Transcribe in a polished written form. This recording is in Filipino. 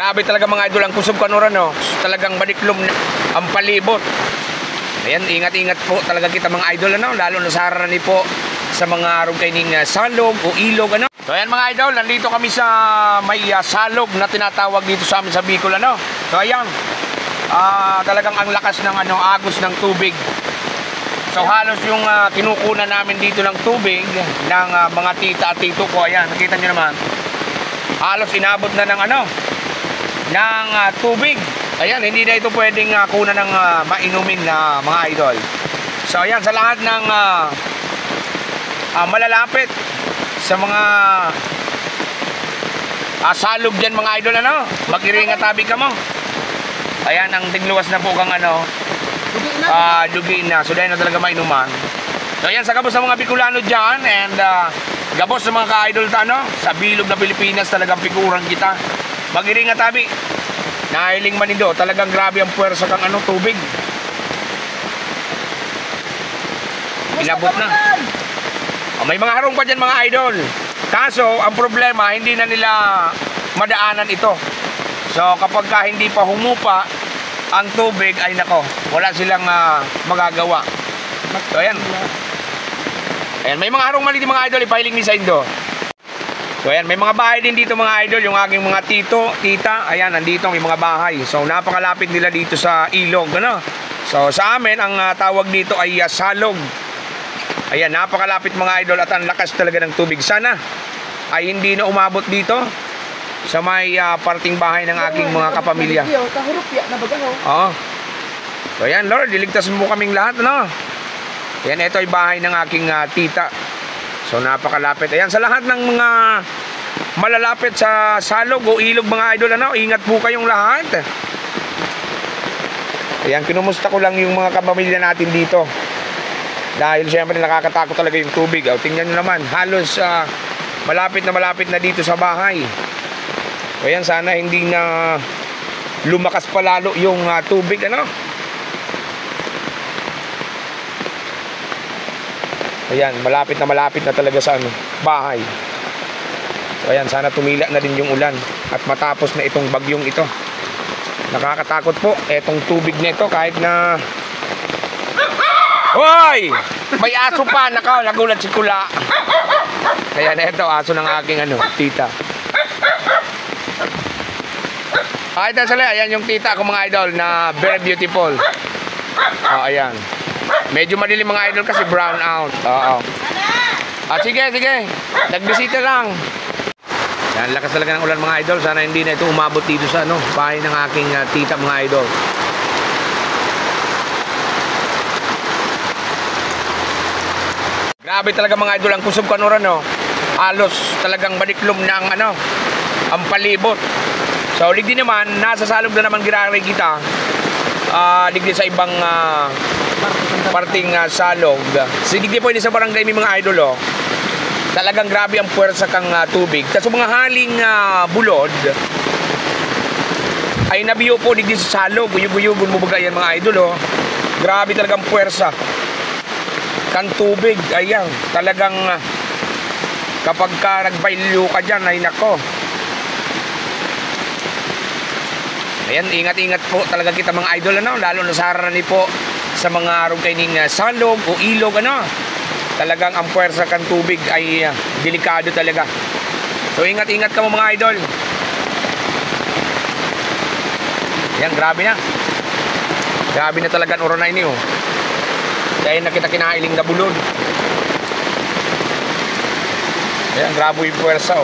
Grabe talaga mga idol ang kusog kanuran, no? Talagang badiklom ang palibot. Ayan, ingat-ingat po talaga kita mga idol, ano? Lalo na sa harani po sa mga rugkaining salog o ilog, ano? So ayan mga idol, nandito kami sa may salog na tinatawag dito sa amin sa Bicol, ano? So ayan, talagang ang lakas ng agos ng tubig. So halos yung kinukunan namin dito ng tubig ng mga tita at tito ko, ayan, nakita nyo naman. Halos inabot na ng tubig. Ayan, hindi na ito pwedeng kunan ng mainumin na mga idol. So ayan, sa lahat ng malalapit sa mga salog dyan mga idol, ano? Mag-iringa tabi ka mo. Ayan, ang tigluwas na po kang dugi na. So dahil na talaga mainuman. So ayan, sa gabos sa mga Bicolano dyan and gabos sa mga ka-idol sa bilog na Pilipinas, talagang pikuran kita. Mag-iringa tabi. Nahiling manindo, talagang grabe ang puwersa kang tubig. Inabot na. May mga harong pa dyan mga idol. Kaso, ang problema, hindi na nila madaanan ito. So, kapag hindi pa humupa ang tubig, ay nako, wala silang magagawa. So, ayan. Ayan, may mga harong mali mga idol, ipahiling ni sa indo. So ayan, may mga bahay din dito mga idol, yung aking mga tito, tita, ayan, nandito may mga bahay. So napakalapit nila dito sa ilog, ano? So sa amin, ang tawag dito ay salog. Ayan, napakalapit mga idol at ang lakas talaga ng tubig. Sana ay hindi na umabot dito sa may parting bahay ng aking mga kapamilya. Oo. So ayan Lord, iligtas mo kaming lahat, ano? Ayan, ito ay bahay ng aking tita. So napakalapit. Ayan, sa lahat ng mga malalapit sa salog o ilog mga idol, ano, ingat po kayong lahat. Ayan, kinumusta ko lang yung mga kapamilya natin dito. Dahil siyempre nakakatakot talaga yung tubig. O, tingnan nyo naman, halos malapit na dito sa bahay. So, ayan, sana hindi na lumakas pa lalo yung tubig, ano. Ayan, malapit na talaga sa bahay. So ayan, sana tumila na din yung ulan at matapos na itong bagyong ito. Nakakatakot po etong tubig na ito kahit na... Hoy! May aso pa, nagulat si Kula. Ayan, ito aso ng aking tita. Ito sila, ayan yung tita ko mga idol na very beautiful. Ayan. Medyo madilim mga idol kasi brown out. Oo. Sige. Nagbisita lang. Yan, lakas talaga ng ulan mga idol. Sana hindi na ito umabot dito sa bahay ng aking tita mga idol. Grabe talaga mga idol ang kusog kanuran, no. Halos talagang badiklom na ang palibot. So ligdi naman, nasa salog na naman ginari kita. Ligdi sa ibang parting salog. Sigdi po ini sa barangay may mga idol, talagang grabe ang puwersa kang tubig. Tapos mga haling bulod ay nabiyo po digdi sa salog. Guyub-guyubon mo baga yan mga idol, grabe talagang puwersa kang tubig. Ayan, talagang kapag nagbailyo ka dyan, ay nako. Ayan, ingat-ingat po talaga kita mga idol, lalo na sa harani po sa mga rugkaining salog o ilog, talagang ang puwersa kang tubig ay delikado talaga. So ingat-ingat ka mo mga idol. Ayan, grabe na talaga ang oronay niyo. Dahil na kita kinailing na bulod. Ayan, grabe yung puwersa,